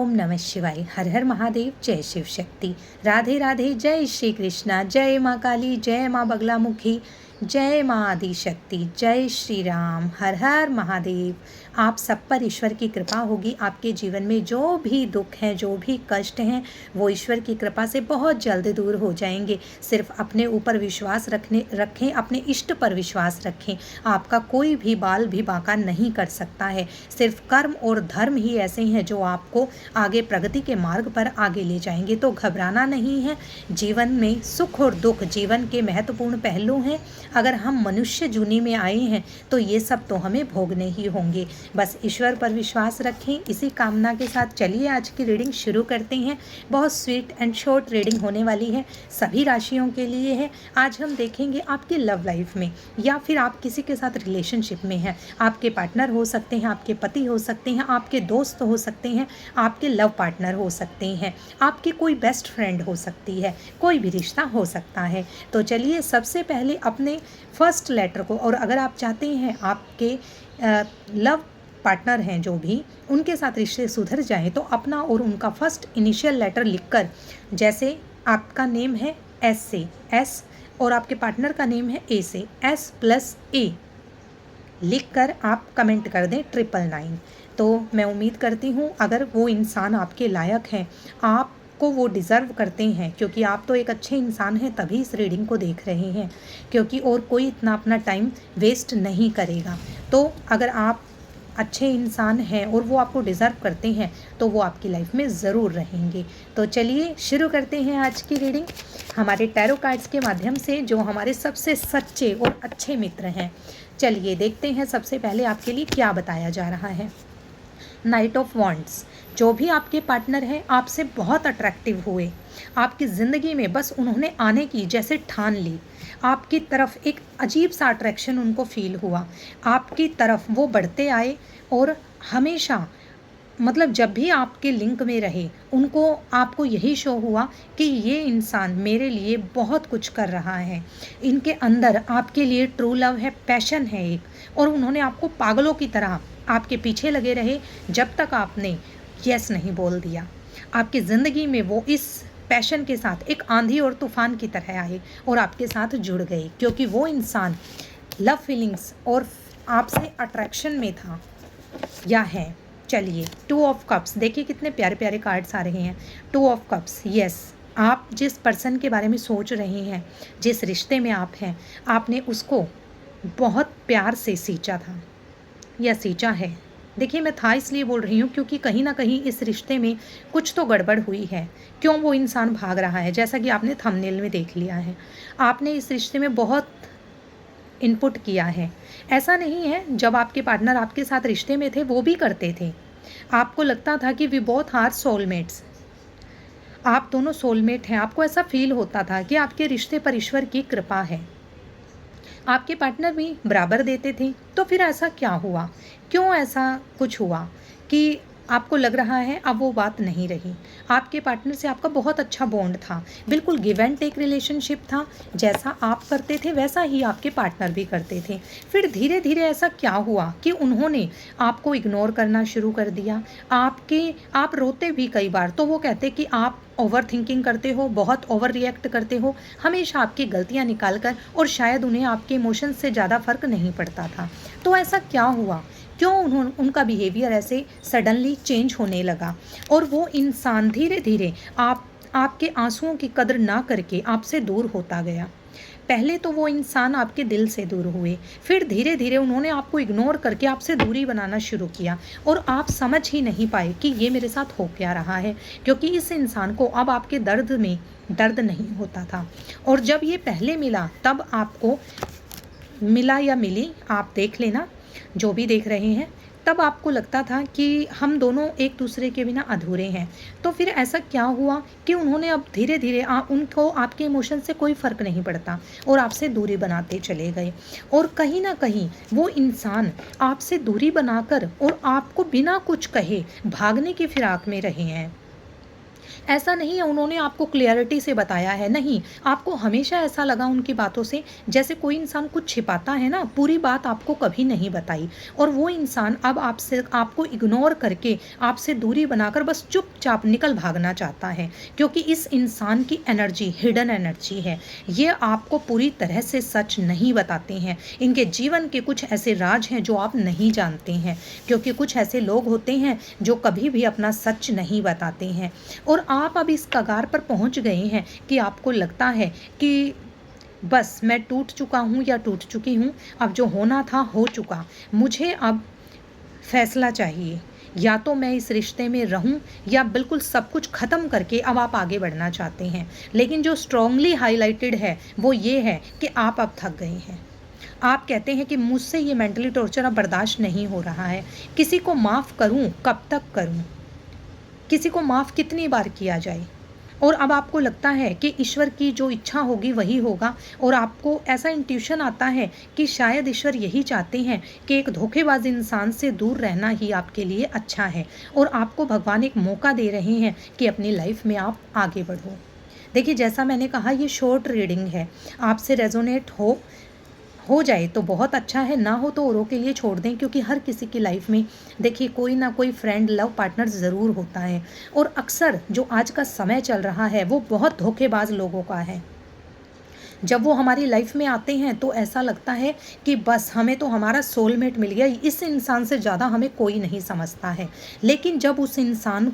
ओम नमः शिवाय। हर हर महादेव। जय शिव शक्ति। राधे राधे। जय श्री कृष्णा। जय माँ काली। जय माँ बगलामुखी। जय माँ आदि शक्ति। जय श्री राम। हर हर महादेव। आप सब पर ईश्वर की कृपा होगी। आपके जीवन में जो भी दुख हैं, जो भी कष्ट हैं, वो ईश्वर की कृपा से बहुत जल्द दूर हो जाएंगे। सिर्फ अपने ऊपर विश्वास रखें, अपने इष्ट पर विश्वास रखें। आपका कोई भी बाल भी बांका नहीं कर सकता है। सिर्फ कर्म और धर्म ही ऐसे हैं जो आपको आगे प्रगति के मार्ग पर आगे ले जाएंगे। तो घबराना नहीं है। जीवन में सुख और दुख जीवन के महत्वपूर्ण पहलू हैं। अगर हम मनुष्य जूनी में आए हैं तो ये सब तो हमें भोगने ही होंगे। बस ईश्वर पर विश्वास रखें। इसी कामना के साथ चलिए आज की रीडिंग शुरू करते हैं। बहुत स्वीट एंड शॉर्ट रीडिंग होने वाली है, सभी राशियों के लिए है। आज हम देखेंगे आपकी लव लाइफ में, या फिर आप किसी के साथ रिलेशनशिप में हैं। आपके पार्टनर हो सकते हैं, आपके पति हो सकते हैं, आपके दोस्त हो सकते हैं, आपके लव पार्टनर हो सकते हैं, आपकी कोई बेस्ट फ्रेंड हो सकती है, कोई भी रिश्ता हो सकता है। तो चलिए सबसे पहले अपने फर्स्ट लेटर को, और अगर आप चाहते हैं आपके लव पार्टनर हैं जो भी, उनके साथ रिश्ते सुधर जाएं, तो अपना और उनका फर्स्ट इनिशियल लेटर लिखकर, जैसे आपका नेम है एस से एस और आपके पार्टनर का नेम है ए से S+A लिखकर आप कमेंट कर दें 999। तो मैं उम्मीद करती हूँ अगर वो इंसान आपके लायक हैं, आपको वो डिज़र्व करते हैं, क्योंकि आप तो एक अच्छे इंसान हैं तभी इस रीडिंग को देख रहे हैं, क्योंकि और कोई इतना अपना टाइम वेस्ट नहीं करेगा। तो अगर आप अच्छे इंसान हैं और वो आपको डिज़र्व करते हैं तो वो आपकी लाइफ में ज़रूर रहेंगे। तो चलिए शुरू करते हैं आज की रीडिंग हमारे टैरो कार्ड्स के माध्यम से, जो हमारे सबसे सच्चे और अच्छे मित्र हैं। चलिए देखते हैं सबसे पहले आपके लिए क्या बताया जा रहा है। Night of wands. जो भी आपके पार्टनर हैं आपसे बहुत अट्रैक्टिव हुए, आपकी ज़िंदगी में बस उन्होंने आने की जैसे ठान ली। आपकी तरफ एक अजीब सा अट्रैक्शन उनको फील हुआ, आपकी तरफ वो बढ़ते आए और हमेशा मतलब जब भी आपके लिंक में रहे उनको आपको यही शो हुआ कि ये इंसान मेरे लिए बहुत कुछ कर रहा है। इनके अंदर आपके लिए ट्रू लव है, पैशन है एक, और उन्होंने आपको पागलों की तरह आपके पीछे लगे रहे जब तक आपने यस नहीं बोल दिया। आपकी ज़िंदगी में वो इस पैशन के साथ एक आंधी और तूफान की तरह आए और आपके साथ जुड़ गए, क्योंकि वो इंसान लव फीलिंग्स और आपसे अट्रैक्शन में था या है। चलिए 2 ऑफ कप्स, देखिए कितने प्यारे प्यारे कार्ड्स आ रहे हैं। 2 ऑफ कप्स, यस, आप जिस पर्सन के बारे में सोच रहे हैं, जिस रिश्ते में आप हैं, आपने उसको बहुत प्यार से सींचा था या सींचा है। देखिए मैं था इसलिए बोल रही हूँ क्योंकि कहीं ना कहीं इस रिश्ते में कुछ तो गड़बड़ हुई है। क्यों वो इंसान भाग रहा है, जैसा कि आपने थंबनेल में देख लिया है। आपने इस रिश्ते में बहुत इनपुट किया है। ऐसा नहीं है, जब आपके पार्टनर आपके साथ रिश्ते में थे वो भी करते थे। आपको लगता था कि वी बोथ आर सोलमेट्स, आप दोनों सोलमेट हैं। आपको ऐसा फील होता था कि आपके रिश्ते पर ईश्वर की कृपा है। आपके पार्टनर भी बराबर देते थे। तो फिर ऐसा क्या हुआ, क्यों ऐसा कुछ हुआ कि आपको लग रहा है अब वो बात नहीं रही। आपके पार्टनर से आपका बहुत अच्छा बॉन्ड था, बिल्कुल गिव एंड टेक रिलेशनशिप था। जैसा आप करते थे वैसा ही आपके पार्टनर भी करते थे। फिर धीरे धीरे ऐसा क्या हुआ कि उन्होंने आपको इग्नोर करना शुरू कर दिया। आप रोते भी कई बार तो वो कहते कि आप ओवर थिंकिंग करते हो, बहुत ओवर रिएक्ट करते हो, हमेशा आपकी गलतियां निकाल कर, और शायद उन्हें आपके इमोशंस से ज़्यादा फर्क नहीं पड़ता था। तो ऐसा क्या हुआ, क्यों उनका बिहेवियर ऐसे सडनली चेंज होने लगा, और वो इंसान धीरे धीरे आपके आंसुओं की कदर ना करके आपसे दूर होता गया। पहले तो वो इंसान आपके दिल से दूर हुए, फिर धीरे धीरे उन्होंने आपको इग्नोर करके आपसे दूरी बनाना शुरू किया, और आप समझ ही नहीं पाए कि ये मेरे साथ हो क्या रहा है, क्योंकि इस इंसान को अब आपके दर्द में दर्द नहीं होता था। और जब ये पहले मिला तब आपको मिला या मिली, आप देख लेना जो भी देख रहे हैं, तब आपको लगता था कि हम दोनों एक दूसरे के बिना अधूरे हैं। तो फिर ऐसा क्या हुआ कि उन्होंने अब धीरे धीरे उनको आपके इमोशन से कोई फ़र्क नहीं पड़ता और आपसे दूरी बनाते चले गए। और कहीं ना कहीं वो इंसान आपसे दूरी बनाकर और आपको बिना कुछ कहे भागने की फिराक में रहे हैं। ऐसा नहीं है उन्होंने आपको क्लियरिटी से बताया है, नहीं, आपको हमेशा ऐसा लगा उनकी बातों से जैसे कोई इंसान कुछ छिपाता है ना, पूरी बात आपको कभी नहीं बताई। और वो इंसान अब आपसे आपको इग्नोर करके आपसे दूरी बनाकर बस चुपचाप निकल भागना चाहता है, क्योंकि इस इंसान की एनर्जी हिडन एनर्जी है। ये आपको पूरी तरह से सच नहीं बताते हैं। इनके जीवन के कुछ ऐसे राज हैं जो आप नहीं जानते हैं, क्योंकि कुछ ऐसे लोग होते हैं जो कभी भी अपना सच नहीं बताते हैं। और आप अब इस कगार पर पहुंच गए हैं कि आपको लगता है कि बस मैं टूट चुका हूं या टूट चुकी हूं, अब जो होना था हो चुका, मुझे अब फैसला चाहिए, या तो मैं इस रिश्ते में रहूं या बिल्कुल सब कुछ ख़त्म करके अब आप आगे बढ़ना चाहते हैं। लेकिन जो स्ट्रांगली हाईलाइटेड है वो ये है कि आप अब थक गए हैं। आप कहते हैं कि मुझसे ये मेंटली टॉर्चर अब बर्दाश्त नहीं हो रहा है, किसी को माफ़ करूं, कब तक करूं, किसी को माफ़ कितनी बार किया जाए। और अब आपको लगता है कि ईश्वर की जो इच्छा होगी वही होगा, और आपको ऐसा इंट्यूशन आता है कि शायद ईश्वर यही चाहते हैं कि एक धोखेबाज इंसान से दूर रहना ही आपके लिए अच्छा है, और आपको भगवान एक मौका दे रहे हैं कि अपनी लाइफ में आप आगे बढ़ो। देखिए, जैसा मैंने कहा, ये शॉर्ट रीडिंग है, आपसे रेजोनेट हो जाए तो बहुत अच्छा है, ना हो तो औरों के लिए छोड़ दें, क्योंकि हर किसी की लाइफ में देखिए कोई ना कोई फ्रेंड लव पार्टनर ज़रूर होता है। और अक्सर जो आज का समय चल रहा है वो बहुत धोखेबाज लोगों का है। जब वो हमारी लाइफ में आते हैं तो ऐसा लगता है कि बस हमें तो हमारा सोलमेट मिल गया, इस इंसान से ज़्यादा हमें कोई नहीं समझता है। लेकिन जब उस इंसान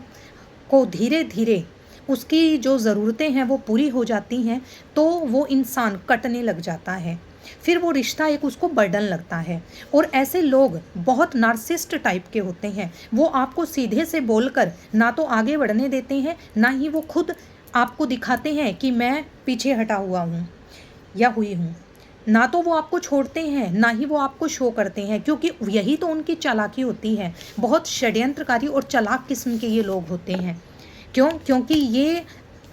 को धीरे धीरे उसकी जो ज़रूरतें हैं वो पूरी हो जाती हैं तो वो इंसान कटने लग जाता है, फिर वो रिश्ता एक उसको बर्डन लगता है। और ऐसे लोग बहुत नार्सिसिस्ट टाइप के होते हैं, वो आपको सीधे से बोलकर ना तो आगे बढ़ने देते हैं, ना ही वो खुद आपको दिखाते हैं कि मैं पीछे हटा हुआ हूँ या हुई हूँ। ना तो वो आपको छोड़ते हैं, ना ही वो आपको शो करते हैं, क्योंकि यही तो उनकी चालाकी होती है। बहुत षड्यंत्रकारी और चालाक किस्म के ये लोग होते हैं। क्यों? क्योंकि ये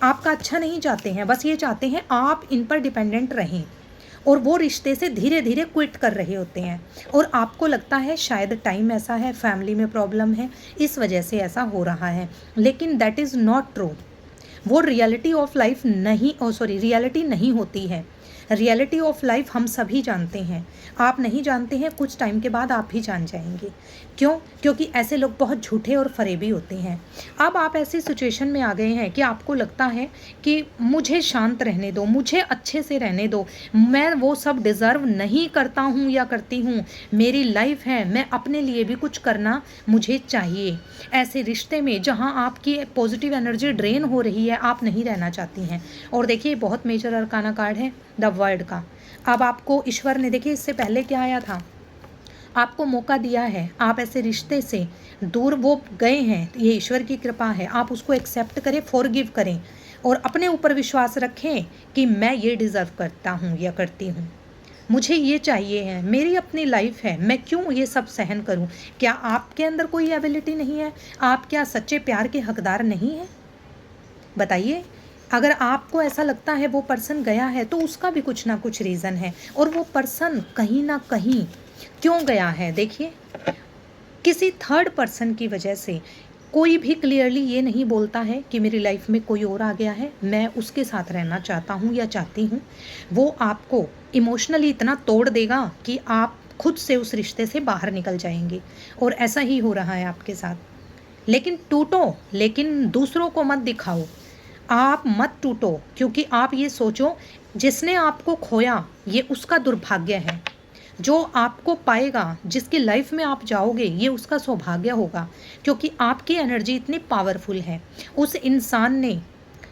आपका अच्छा नहीं चाहते हैं, बस ये चाहते हैं आप इन पर डिपेंडेंट रहें, और वो रिश्ते से धीरे धीरे क्विट कर रहे होते हैं। और आपको लगता है शायद टाइम ऐसा है, फैमिली में प्रॉब्लम है, इस वजह से ऐसा हो रहा है, लेकिन दैट इज़ नॉट ट्रू। वो रियलिटी ऑफ लाइफ नहीं, रियलिटी नहीं होती है। रियलिटी ऑफ लाइफ हम सभी जानते हैं, आप नहीं जानते हैं, कुछ टाइम के बाद आप भी जान जाएंगे। क्यों? क्योंकि ऐसे लोग बहुत झूठे और फरेबी होते हैं। अब आप ऐसी सिचुएशन में आ गए हैं कि आपको लगता है कि मुझे शांत रहने दो, मुझे अच्छे से रहने दो, मैं वो सब डिज़र्व नहीं करता हूँ या करती हूँ, मेरी लाइफ है, मैं अपने लिए भी कुछ करना मुझे चाहिए। ऐसे रिश्ते में जहाँ आपकी पॉजिटिव एनर्जी ड्रेन हो रही है, आप नहीं रहना चाहती हैं। और देखिए, बहुत मेजर अरकाना कार्ड है द वर्ल्ड का। अब आपको ईश्वर ने, देखिए इससे पहले क्या आया था, आपको मौका दिया है, आप ऐसे रिश्ते से दूर वो गए हैं, ये ईश्वर की कृपा है, आप उसको एक्सेप्ट करें, फॉरगिव करें, और अपने ऊपर विश्वास रखें कि मैं ये डिज़र्व करता हूँ या करती हूँ, मुझे ये चाहिए है, मेरी अपनी लाइफ है, मैं क्यों ये सब सहन करूँ। क्या आपके अंदर कोई एबिलिटी नहीं है? आप क्या सच्चे प्यार के हकदार नहीं हैं? बताइए। अगर आपको ऐसा लगता है वो पर्सन गया है तो उसका भी कुछ ना कुछ रीज़न है, और वो पर्सन कहीं ना कहीं क्यों गया है, देखिए किसी थर्ड पर्सन की वजह से। कोई भी क्लियरली ये नहीं बोलता है कि मेरी लाइफ में कोई और आ गया है, मैं उसके साथ रहना चाहता हूँ या चाहती हूँ। वो आपको इमोशनली इतना तोड़ देगा कि आप खुद से उस रिश्ते से बाहर निकल जाएंगे, और ऐसा ही हो रहा है आपके साथ। लेकिन टूटो, लेकिन दूसरों को मत दिखाओ, आप मत टूटो, क्योंकि आप ये सोचो जिसने आपको खोया ये उसका दुर्भाग्य है, जो आपको पाएगा, जिसकी लाइफ में आप जाओगे, ये उसका सौभाग्य होगा, क्योंकि आपकी एनर्जी इतनी पावरफुल है। उस इंसान ने,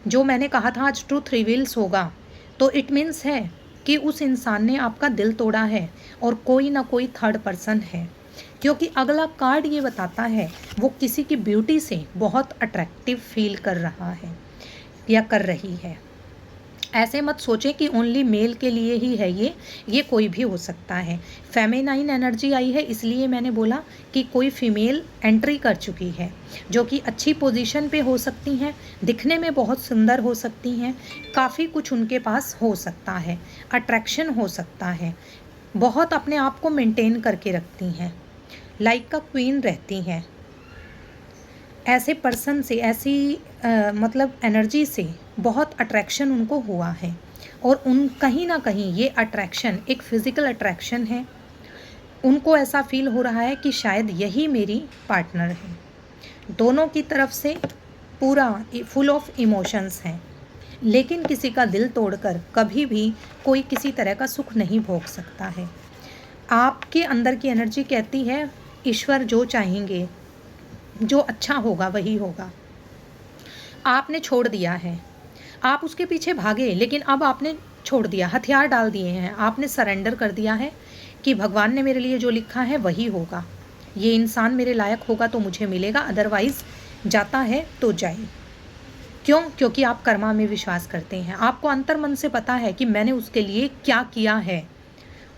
जो मैंने कहा था आज ट्रूथ रिवील्स होगा, तो इट मीन्स है कि उस इंसान ने आपका दिल तोड़ा है, और कोई ना कोई थर्ड पर्सन है, क्योंकि अगला कार्ड ये बताता है वो किसी की ब्यूटी से बहुत अट्रैक्टिव फील कर रहा है या कर रही है। ऐसे मत सोचें कि ओनली मेल के लिए ही है ये कोई भी हो सकता है। फेमिनाइन एनर्जी आई है, इसलिए मैंने बोला कि कोई फीमेल एंट्री कर चुकी है, जो कि अच्छी पोजीशन पे हो सकती हैं, दिखने में बहुत सुंदर हो सकती हैं, काफ़ी कुछ उनके पास हो सकता है, अट्रैक्शन हो सकता है, बहुत अपने आप को मेंटेन करके रखती हैं, लाइक का क्वीन रहती हैं। ऐसे पर्सन से, ऐसी मतलब एनर्जी से बहुत अट्रैक्शन उनको हुआ है, और उन कहीं ना कहीं ये अट्रैक्शन एक फिज़िकल अट्रैक्शन है। उनको ऐसा फील हो रहा है कि शायद यही मेरी पार्टनर है। दोनों की तरफ से पूरा फुल ऑफ इमोशंस हैं, लेकिन किसी का दिल तोड़कर कभी भी कोई किसी तरह का सुख नहीं भोग सकता है। आपके अंदर की एनर्जी कहती है ईश्वर जो चाहेंगे, जो अच्छा होगा वही होगा। आपने छोड़ दिया है, आप उसके पीछे भागे, लेकिन अब आपने छोड़ दिया, हथियार डाल दिए हैं, आपने सरेंडर कर दिया है कि भगवान ने मेरे लिए जो लिखा है वही होगा। ये इंसान मेरे लायक होगा तो मुझे मिलेगा, अदरवाइज़ जाता है तो जाए। क्यों? क्योंकि आप कर्मा में विश्वास करते हैं। आपको अंतर मन से पता है कि मैंने उसके लिए क्या किया है,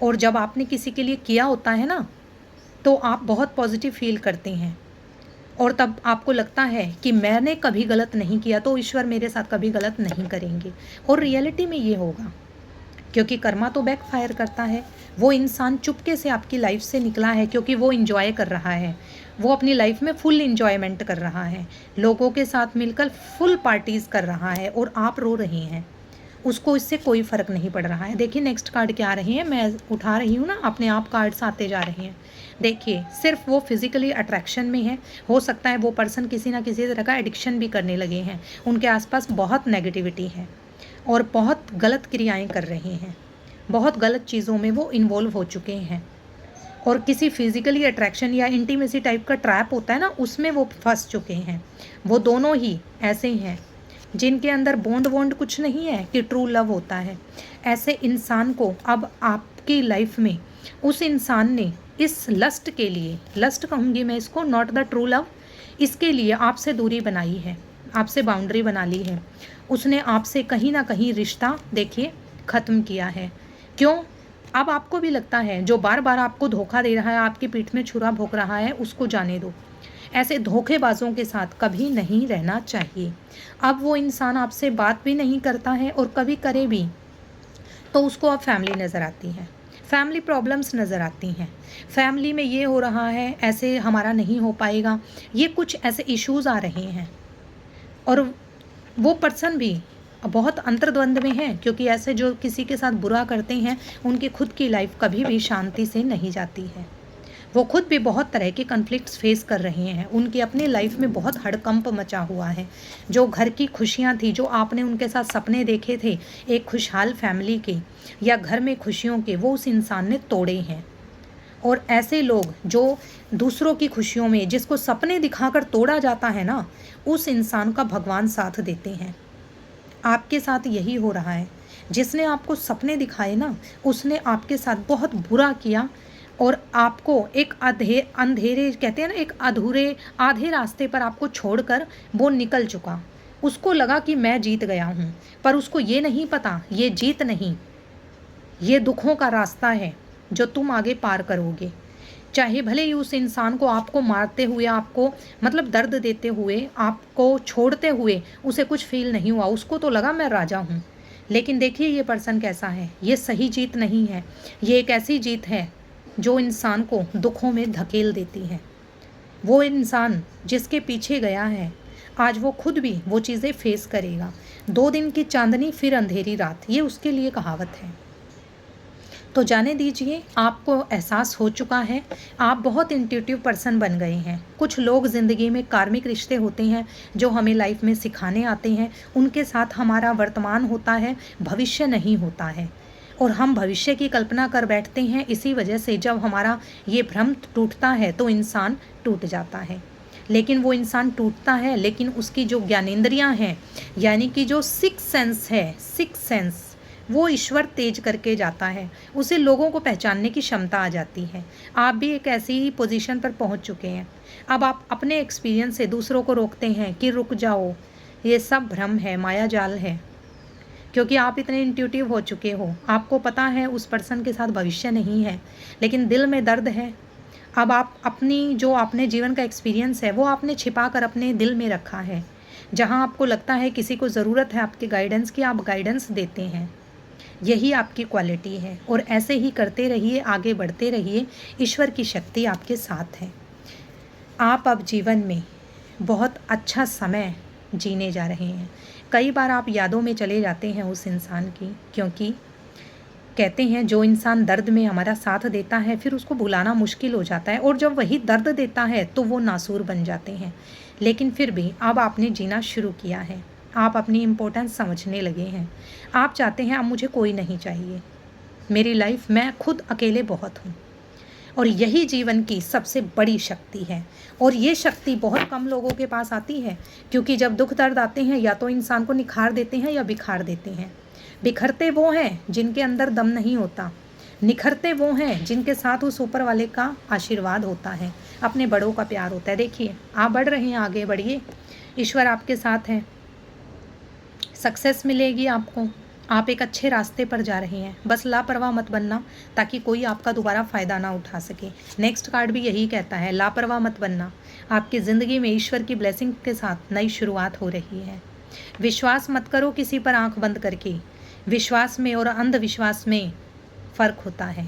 और जब आपने किसी के लिए किया होता है ना, तो आप बहुत पॉजिटिव फील करते हैं, और तब आपको लगता है कि मैंने कभी गलत नहीं किया तो ईश्वर मेरे साथ कभी गलत नहीं करेंगे। और रियलिटी में ये होगा, क्योंकि कर्मा तो बैकफायर करता है। वो इंसान चुपके से आपकी लाइफ से निकला है क्योंकि वो इंजॉय कर रहा है, वो अपनी लाइफ में फुल इंजॉयमेंट कर रहा है, लोगों के साथ मिलकर फुल पार्टीज़ कर रहा है, और आप रो रहे हैं। उसको इससे कोई फ़र्क नहीं पड़ रहा है। देखिए नेक्स्ट कार्ड क्या आ रहे हैं, मैं उठा रही हूँ ना, अपने आप कार्ड्स आते जा रहे हैं। देखिए सिर्फ वो फिज़िकली अट्रैक्शन में है। हो सकता है वो पर्सन किसी ना किसी तरह का एडिक्शन भी करने लगे हैं, उनके आसपास बहुत नेगेटिविटी है और बहुत गलत क्रियाएं कर रहे हैं, बहुत गलत चीज़ों में वो इन्वॉल्व हो चुके हैं, और किसी फिज़िकली अट्रैक्शन या इंटीमेसी टाइप का ट्रैप होता है ना, उसमें वो फंस चुके हैं। वो दोनों ही ऐसे हैं जिनके अंदर बॉन्ड वॉन्ड कुछ नहीं है कि ट्रू लव होता है। ऐसे इंसान को अब आपकी लाइफ में उस इंसान ने इस लस्ट के लिए, लस्ट कहूँगी मैं इसको, नॉट द ट्रू लव, इसके लिए आपसे दूरी बनाई है, आपसे बाउंड्री बना ली है। उसने आपसे कहीं ना कहीं रिश्ता देखिए ख़त्म किया है। क्यों? अब आपको भी लगता है जो बार बार आपको धोखा दे रहा है, आपकी पीठ में छुरा भोंक रहा है, उसको जाने दो। ऐसे धोखेबाजों के साथ कभी नहीं रहना चाहिए। अब वो इंसान आपसे बात भी नहीं करता है, और कभी करे भी तो उसको अब फैमिली नज़र आती है, फैमिली प्रॉब्लम्स नज़र आती हैं। फैमिली में ये हो रहा है, ऐसे हमारा नहीं हो पाएगा, ये कुछ ऐसे इश्यूज़ आ रहे हैं। और वो पर्सन भी बहुत अंतर्द्वंद में है, क्योंकि ऐसे जो किसी के साथ बुरा करते हैं उनकी खुद की लाइफ कभी भी शांति से नहीं जाती है। वो खुद भी बहुत तरह के कन्फ्लिक्ट्स फेस कर रहे हैं, उनकी अपनी लाइफ में बहुत हड़कंप मचा हुआ है। जो घर की खुशियाँ थी, जो आपने उनके साथ सपने देखे थे एक खुशहाल फैमिली के या घर में खुशियों के, वो उस इंसान ने तोड़े हैं। और ऐसे लोग जो दूसरों की खुशियों में, जिसको सपने दिखाकर तोड़ा जाता है ना, उस इंसान का भगवान साथ देते हैं। आपके साथ यही हो रहा है। जिसने आपको सपने दिखाए ना, उसने आपके साथ बहुत बुरा किया, और आपको एक अंधेरे कहते हैं ना, एक अधूरे आधे रास्ते पर आपको छोड़कर वो निकल चुका। उसको लगा कि मैं जीत गया हूँ, पर उसको ये नहीं पता ये जीत नहीं, ये दुखों का रास्ता है जो तुम आगे पार करोगे। चाहे भले ही उस इंसान को आपको मारते हुए, आपको मतलब दर्द देते हुए, आपको छोड़ते हुए उसे कुछ फील नहीं हुआ, उसको तो लगा मैं राजा हूँ। लेकिन देखिए ये पर्सन कैसा है, ये सही जीत नहीं है, ये एक ऐसी जीत है जो इंसान को दुखों में धकेल देती है। वो इंसान जिसके पीछे गया है, आज वो खुद भी वो चीज़ें फेस करेगा। 2 दिन की चांदनी फिर अंधेरी रात, ये उसके लिए कहावत है। तो जाने दीजिए, आपको एहसास हो चुका है, आप बहुत इंट्यूटिव पर्सन बन गए हैं। कुछ लोग ज़िंदगी में कार्मिक रिश्ते होते हैं जो हमें लाइफ में सिखाने आते हैं, उनके साथ हमारा वर्तमान होता है, भविष्य नहीं होता है, और हम भविष्य की कल्पना कर बैठते हैं। इसी वजह से जब हमारा ये भ्रम टूटता है तो इंसान टूट जाता है। लेकिन वो इंसान टूटता है, लेकिन उसकी जो ज्ञानेंद्रियाँ हैं, यानी कि जो सिक्स सेंस है, सिक्स सेंस, वो ईश्वर तेज करके जाता है, उसे लोगों को पहचानने की क्षमता आ जाती है। आप भी एक ऐसी ही पोजीशन पर पहुंच चुके हैं। अब आप अपने एक्सपीरियंस से दूसरों को रोकते हैं कि रुक जाओ, ये सब भ्रम है, माया जाल है, क्योंकि आप इतने इंट्यूटिव हो चुके हो। आपको पता है उस पर्सन के साथ भविष्य नहीं है, लेकिन दिल में दर्द है। अब आप अपनी जो आपने जीवन का एक्सपीरियंस है वो आपने छिपा कर अपने दिल में रखा है। जहाँ आपको लगता है किसी को ज़रूरत है आपके गाइडेंस की, आप गाइडेंस देते हैं। यही आपकी क्वालिटी है, और ऐसे ही करते रहिए, आगे बढ़ते रहिए। ईश्वर की शक्ति आपके साथ है। आप अब जीवन में बहुत अच्छा समय जीने जा रहे हैं। कई बार आप यादों में चले जाते हैं उस इंसान की, क्योंकि कहते हैं जो इंसान दर्द में हमारा साथ देता है फिर उसको भुलाना मुश्किल हो जाता है, और जब वही दर्द देता है तो वो नासूर बन जाते हैं। लेकिन फिर भी अब आपने जीना शुरू किया है, आप अपनी इम्पोर्टेंस समझने लगे हैं। आप चाहते हैं अब मुझे कोई नहीं चाहिए, मेरी लाइफ मैं खुद अकेले बहुत हूँ। और यही जीवन की सबसे बड़ी शक्ति है, और ये शक्ति बहुत कम लोगों के पास आती है, क्योंकि जब दुख दर्द आते हैं या तो इंसान को निखार देते हैं या बिखार देते हैं। बिखरते वो हैं जिनके अंदर दम नहीं होता, निखरते वो हैं जिनके साथ उस ऊपर वाले का आशीर्वाद होता है, अपने बड़ों का प्यार होता है। देखिए आप बढ़ रहे हैं, आगे बढ़िए, ईश्वर आपके साथ है, सक्सेस मिलेगी आपको, आप एक अच्छे रास्ते पर जा रहे हैं। बस लापरवाह मत बनना ताकि कोई आपका दोबारा फ़ायदा ना उठा सके। नेक्स्ट कार्ड भी यही कहता है, लापरवाह मत बनना, आपकी ज़िंदगी में ईश्वर की ब्लेसिंग के साथ नई शुरुआत हो रही है। विश्वास मत करो किसी पर आंख बंद करके, विश्वास में और अंधविश्वास में फ़र्क होता है।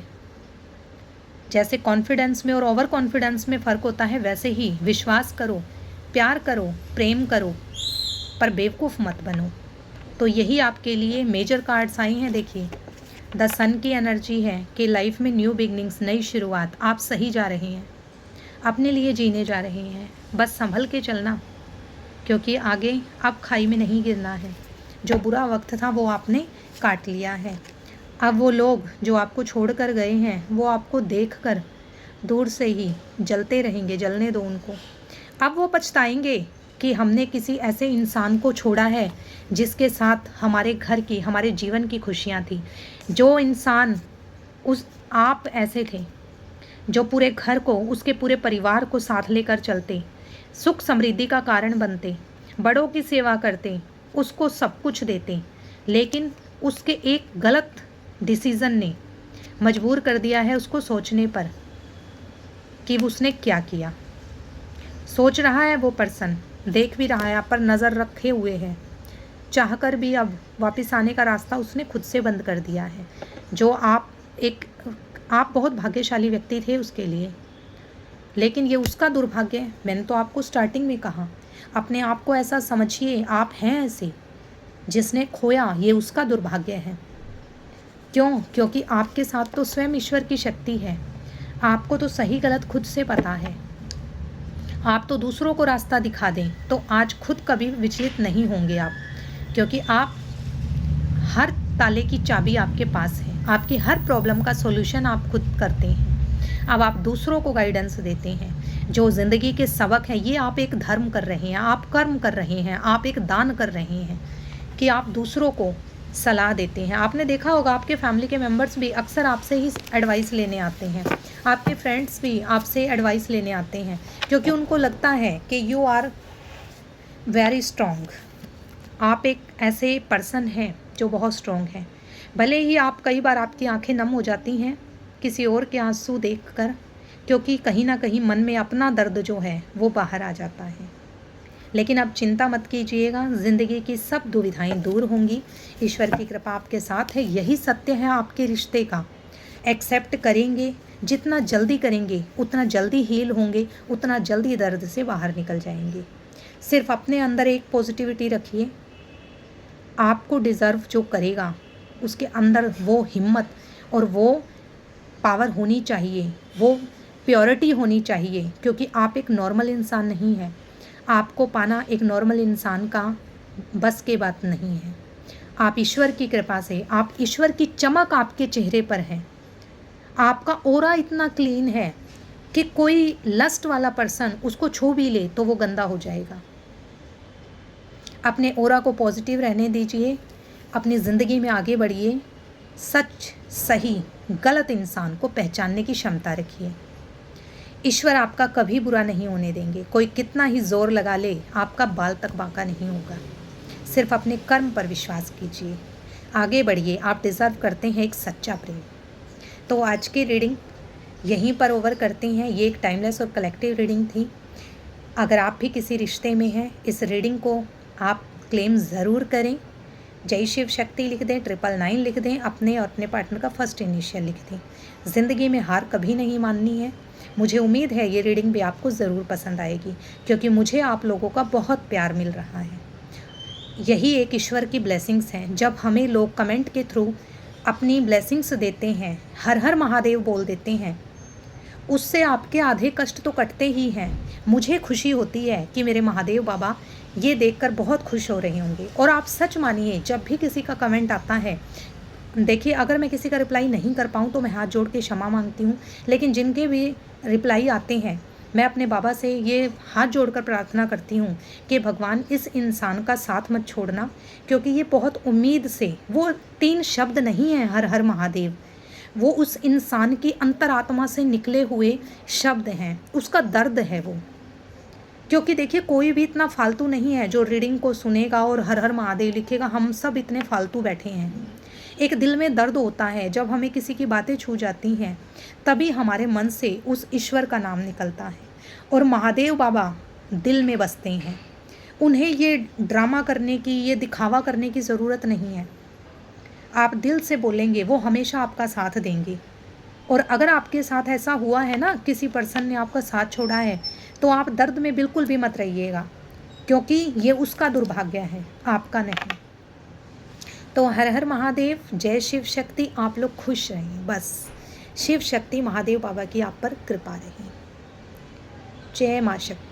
जैसे कॉन्फिडेंस में और ओवर कॉन्फिडेंस में फ़र्क होता है, वैसे ही विश्वास करो, प्यार करो, प्रेम करो, पर बेवकूफ़ मत बनो। तो यही आपके लिए मेजर कार्ड्स आई हैं। देखिए द सन की एनर्जी है कि लाइफ में न्यू बिगनिंग्स, नई शुरुआत, आप सही जा रहे हैं, अपने लिए जीने जा रहे हैं। बस संभल के चलना, क्योंकि आगे अब खाई में नहीं गिरना है। जो बुरा वक्त था वो आपने काट लिया है। अब वो लोग जो आपको छोड़ कर गए हैं वो आपको देखकर दूर से ही जलते रहेंगे, जलने दो उनको। अब वो पछताएंगे कि हमने किसी ऐसे इंसान को छोड़ा है जिसके साथ हमारे घर की, हमारे जीवन की खुशियाँ थी। जो इंसान आप ऐसे थे जो पूरे घर को, उसके पूरे परिवार को साथ लेकर चलते, सुख समृद्धि का कारण बनते, बड़ों की सेवा करते, उसको सब कुछ देते, लेकिन उसके एक गलत डिसीज़न ने मजबूर कर दिया है उसको सोचने पर कि उसने क्या किया। सोच रहा है वो पर्सन, देख भी रहा है, आप पर नज़र रखे हुए है, चाहकर भी अब वापस आने का रास्ता उसने खुद से बंद कर दिया है। जो आप बहुत भाग्यशाली व्यक्ति थे उसके लिए, लेकिन ये उसका दुर्भाग्य है। मैंने तो आपको स्टार्टिंग में कहा, अपने आप को ऐसा समझिए, आप हैं ऐसे, जिसने खोया ये उसका दुर्भाग्य है। क्यों? क्योंकि आपके साथ तो स्वयं ईश्वर की शक्ति है, आपको तो सही गलत खुद से पता है। आप तो दूसरों को रास्ता दिखा दें तो आज खुद कभी विचलित नहीं होंगे आप, क्योंकि आप हर ताले की चाबी आपके पास है, आपकी हर प्रॉब्लम का सॉल्यूशन आप खुद करते हैं। अब आप दूसरों को गाइडेंस देते हैं। जो ज़िंदगी के सबक हैं ये आप एक धर्म कर रहे हैं, आप कर्म कर रहे हैं, आप एक दान कर रहे हैं कि आप दूसरों को सलाह देते हैं। आपने देखा होगा आपके फैमिली के मेंबर्स भी अक्सर आपसे ही एडवाइस लेने आते हैं, आपके फ्रेंड्स भी आपसे एडवाइस लेने आते हैं, क्योंकि उनको लगता है कि यू आर वेरी स्ट्रॉन्ग। आप एक ऐसे पर्सन हैं जो बहुत स्ट्रॉन्ग हैं। भले ही आप कई बार आपकी आंखें नम हो जाती हैं किसी और के आंसू देखकर, क्योंकि कहीं ना कहीं मन में अपना दर्द जो है वो बाहर आ जाता है। लेकिन अब चिंता मत कीजिएगा, ज़िंदगी की सब दुविधाएं दूर होंगी। ईश्वर की कृपा आपके साथ है, यही सत्य है आपके रिश्ते का। एक्सेप्ट करेंगे, जितना जल्दी करेंगे उतना जल्दी हील होंगे, उतना जल्दी दर्द से बाहर निकल जाएंगे। सिर्फ अपने अंदर एक पॉजिटिविटी रखिए, आपको डिज़र्व जो करेगा उसके अंदर वो हिम्मत और वो पावर होनी चाहिए, वो प्योरिटी होनी चाहिए, क्योंकि आप एक नॉर्मल इंसान नहीं हैं। आपको पाना एक नॉर्मल इंसान का बस के बात नहीं है। आप ईश्वर की कृपा से, आप ईश्वर की चमक आपके चेहरे पर है, आपका ऑरा इतना क्लीन है कि कोई लस्ट वाला पर्सन उसको छू भी ले तो वो गंदा हो जाएगा। अपने ऑरा को पॉजिटिव रहने दीजिए, अपनी ज़िंदगी में आगे बढ़िए, सच सही गलत इंसान को पहचानने की क्षमता रखिए। ईश्वर आपका कभी बुरा नहीं होने देंगे। कोई कितना ही जोर लगा ले आपका बाल तक बांका नहीं होगा। सिर्फ अपने कर्म पर विश्वास कीजिए, आगे बढ़िए, आप डिज़र्व करते हैं एक सच्चा प्रेम। तो आज की रीडिंग यहीं पर ओवर करते हैं। ये एक टाइमलेस और कलेक्टिव रीडिंग थी। अगर आप भी किसी रिश्ते में हैं, इस रीडिंग को आप क्लेम ज़रूर करें। जय शिव शक्ति लिख दें, 999 लिख दें, अपने और अपने पार्टनर का फर्स्ट इनिशियल लिख दें। ज़िंदगी में हार कभी नहीं माननी है, मुझे उम्मीद है ये रीडिंग भी आपको ज़रूर पसंद आएगी, क्योंकि मुझे आप लोगों का बहुत प्यार मिल रहा है। यही एक ईश्वर की ब्लेसिंग्स हैं। जब हमें लोग कमेंट के थ्रू अपनी ब्लेसिंग्स देते हैं, हर हर महादेव बोल देते हैं, उससे आपके आधे कष्ट तो कटते ही हैं। मुझे खुशी होती है कि मेरे महादेव बाबा ये देखकर बहुत खुश हो रहे होंगे। और आप सच मानिए, जब भी किसी का कमेंट आता है, देखिए अगर मैं किसी का रिप्लाई नहीं कर पाऊँ तो मैं हाथ जोड़ के क्षमा मांगती हूँ, लेकिन जिनके भी रिप्लाई आते हैं मैं अपने बाबा से ये हाथ जोड़कर प्रार्थना करती हूँ कि भगवान इस इंसान का साथ मत छोड़ना, क्योंकि ये बहुत उम्मीद से, वो 3 शब्द नहीं हैं हर हर महादेव, वो उस इंसान की अंतरात्मा से निकले हुए शब्द हैं, उसका दर्द है वो। क्योंकि देखिए कोई भी इतना फालतू नहीं है जो रीडिंग को सुनेगा और हर हर महादेव लिखेगा। हम सब इतने फालतू बैठे हैं। एक दिल में दर्द होता है जब हमें किसी की बातें छू जाती हैं, तभी हमारे मन से उस ईश्वर का नाम निकलता है। और महादेव बाबा दिल में बसते हैं। उन्हें ये ड्रामा करने की, ये दिखावा करने की ज़रूरत नहीं है। आप दिल से बोलेंगे, वो हमेशा आपका साथ देंगे। और अगर आपके साथ ऐसा हुआ है ना, किसी पर्सन ने आपका साथ छोड़ा है, तो आप दर्द में बिल्कुल भी मत रहिएगा, क्योंकि ये उसका दुर्भाग्य है, आपका नहीं। तो हर हर महादेव, जय शिव शक्ति। आप लोग खुश रहें, बस शिव शक्ति महादेव बाबा की आप पर कृपा रहे। जय माँ शक्ति।